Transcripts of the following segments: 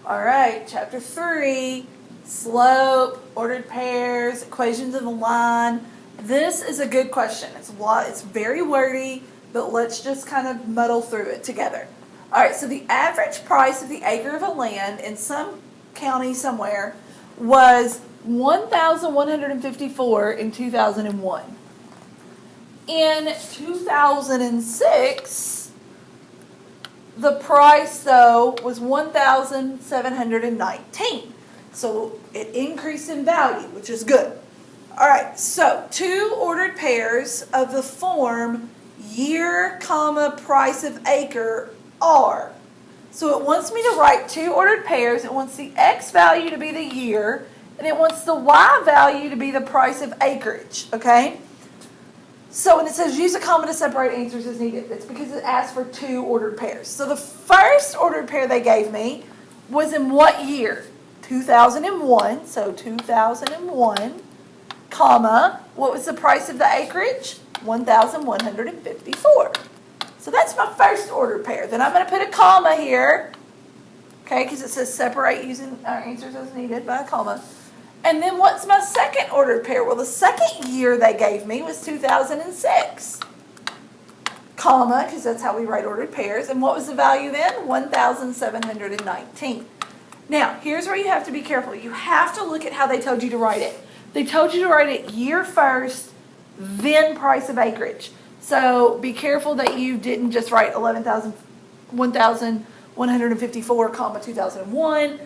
All right, chapter 3, slope, ordered pairs, equations of the line. This is a good question. It's very wordy, but let's just kind of muddle through it together. All right, so the average price of the acre of a land in some county somewhere was $1,154 in 2001. In 2006, the price, though, was $1,719. So it increased in value, which is good. All right, so two ordered pairs of the form year, comma, price of acre are. So it wants me to write two ordered pairs. It wants the X value to be the year, and it wants the Y value to be the price of acreage, okay? So when it says use a comma to separate answers as needed, it's because it asks for two ordered pairs. So the first ordered pair they gave me was in what year? 2001, so 2001, comma, what was the price of the acreage? 1,154. So that's my first ordered pair. Then I'm going to put a comma here, okay, because it says separate using our answers as needed by a comma. And then what's my second ordered pair? Well, the second year they gave me was 2006, comma, because that's how we write ordered pairs. And what was the value then? 1,719. Now, here's where you have to be careful. You have to look at how they told you to write it. They told you to write it year first, then price of acreage. So be careful that you didn't just write 1,154, comma, 2001.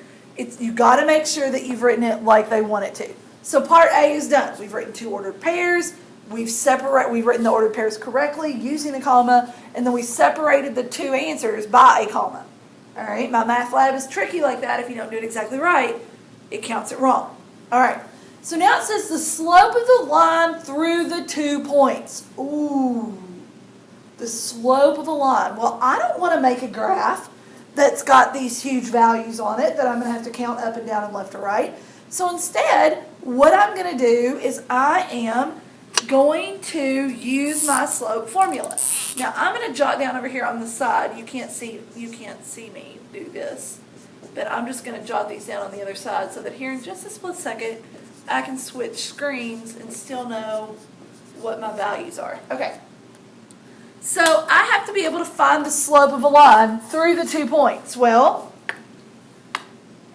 You got to make sure that you've written it like they want it to. So part A is done. We've written two ordered pairs. We've written the ordered pairs correctly using a comma, and then we separated the two answers by a comma. All right, my math lab is tricky like that. If you don't do it exactly right, it counts it wrong. All right, so now it says the slope of the line through the 2 points. Ooh, the slope of the line. Well, I don't want to make a graph that's got these huge values on it that I'm going to have to count up and down and left to right. So instead, what I'm going to do is I am going to use my slope formula. Now I'm going to jot down over here on the side. You can't see me do this, but I'm just going to jot these down on the other side so that here in just a split second I can switch screens and still know what my values are. Okay. So I have to be able to find the slope of a line through the 2 points. Well,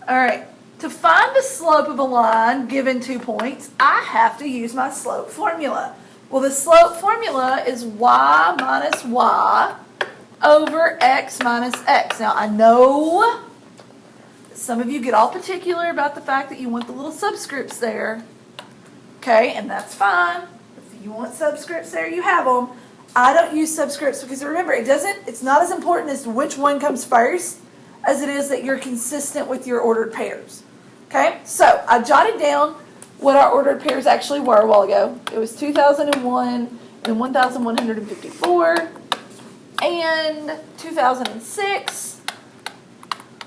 all right, to find the slope of a line given 2 points, I have to use my slope formula. Well, the slope formula is y minus y over x minus x. Now, I know some of you get all particular about the fact that you want the little subscripts there. Okay, and that's fine. If you want subscripts there, you have them. I don't use subscripts because remember, it's not as important as which one comes first as it is that you're consistent with your ordered pairs. Okay, so I jotted down what our ordered pairs actually were a while ago. It was 2001 and 1,154 and 2006,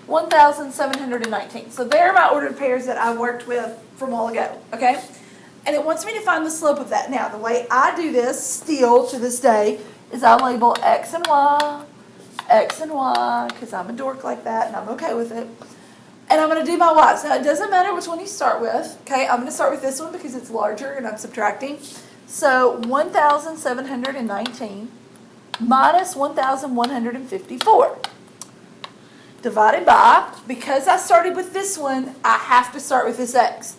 1,719. So there are my ordered pairs that I worked with from a while ago, okay? And it wants me to find the slope of that. Now, the way I do this still to this day is I label X and Y, because I'm a dork like that and I'm okay with it. And I'm going to do my Y's. Now, it doesn't matter which one you start with, okay? I'm going to start with this one because it's larger and I'm subtracting. So 1,719 minus 1,154 divided by, because I started with this one, I have to start with this X.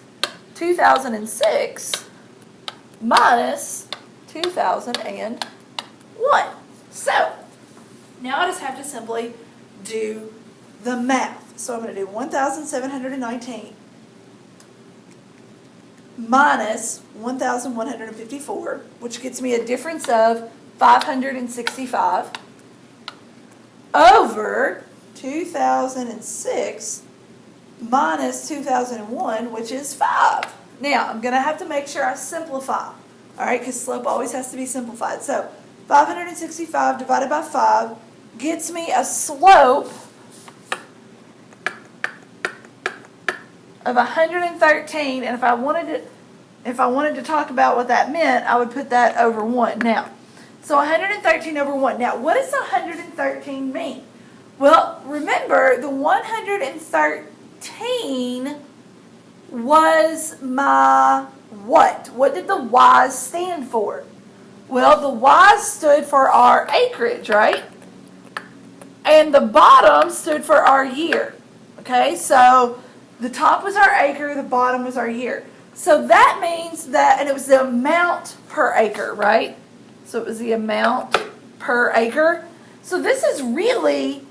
2006 minus 2001. So, now I just have to simply do the math. So I'm going to do 1,719 minus 1,154, which gets me a difference of 565 over 2006 minus 2001, which is 5. Now, I'm going to have to make sure I simplify, all right, because slope always has to be simplified. So 565 divided by 5 gets me a slope of 113, and if I wanted to talk about what that meant, I would put that over 1. Now, so 113 over 1. Now, what does 113 mean? Well, remember, the 113 was my what? What did the Y's stand for? Well, the Y's stood for our acreage, right? And the bottom stood for our year. Okay, so the top was our acre, the bottom was our year. So that means that, and it was the amount per acre, right? So it was the amount per acre. So this is really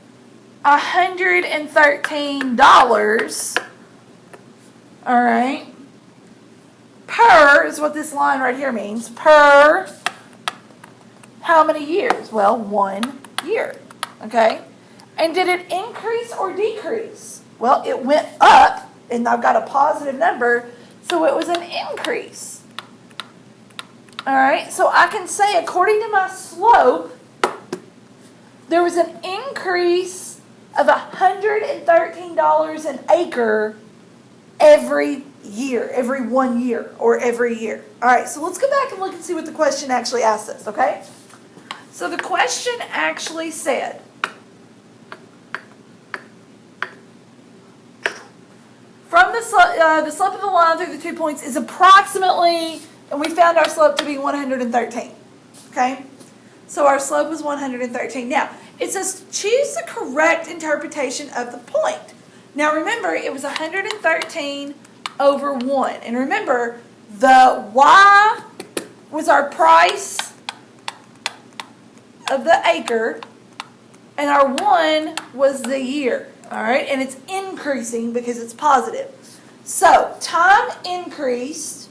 $113, all right, per is what this line right here means, per how many years? Well, 1 year, okay? And did it increase or decrease? Well, it went up, and I've got a positive number, so it was an increase. All right, so I can say according to my slope, there was an increase of $113 an acre every year, every 1 year, or every year. All right, so let's go back and look and see what the question actually asked us, okay? So the question actually said, from the slope of the line through the 2 points is approximately, and we found our slope to be 113, okay? So our slope was 113. Now, it says choose the correct interpretation of the point. Now remember, it was 113 over 1. And remember, the Y was our price of the acre, and our 1 was the year. All right, and it's increasing because it's positive. So time increased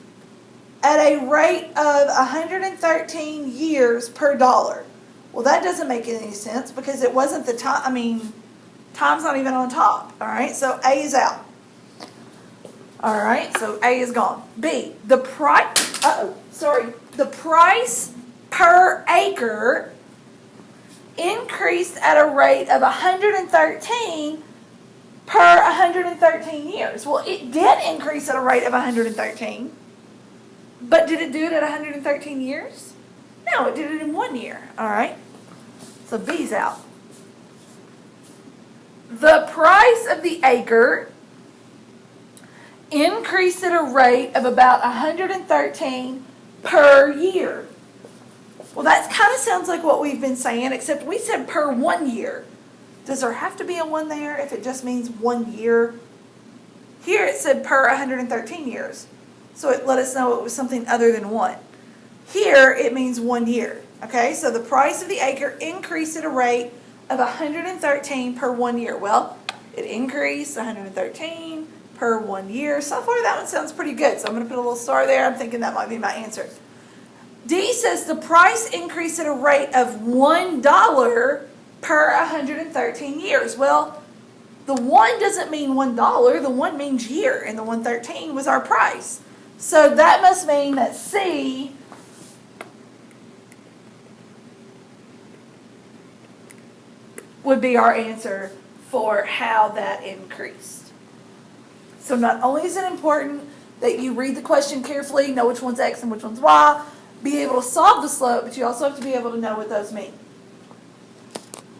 at a rate of 113 years per dollar. Well, that doesn't make any sense because it wasn't the time. I mean, time's not even on top. All right, so A is out. All right, so A is gone. B, the price. The price per acre increased at a rate of 113 per 113 years. Well, it did increase at a rate of 113, but did it do it at 113 years? No, it did it in 1 year. All right, so B's out. The price of the acre increased at a rate of about 113 per year. Well, that kind of sounds like what we've been saying, except we said per 1 year. Does there have to be a 1 there if it just means 1 year? Here it said per 113 years. So it let us know it was something other than 1. Here it means 1 year. Okay, so the price of the acre increased at a rate of 113 per 1 year. Well, it increased 113 per 1 year. So far that one sounds pretty good. So I'm going to put a little star there. I'm thinking that might be my answer. D says the price increased at a rate of $1 per 113 years. Well, the 1 doesn't mean $1. The 1 means year, and the 113 was our price. So that must mean that C would be our answer for how that increased. So not only is it important that you read the question carefully, know which one's X and which one's Y, be able to solve the slope, but you also have to be able to know what those mean.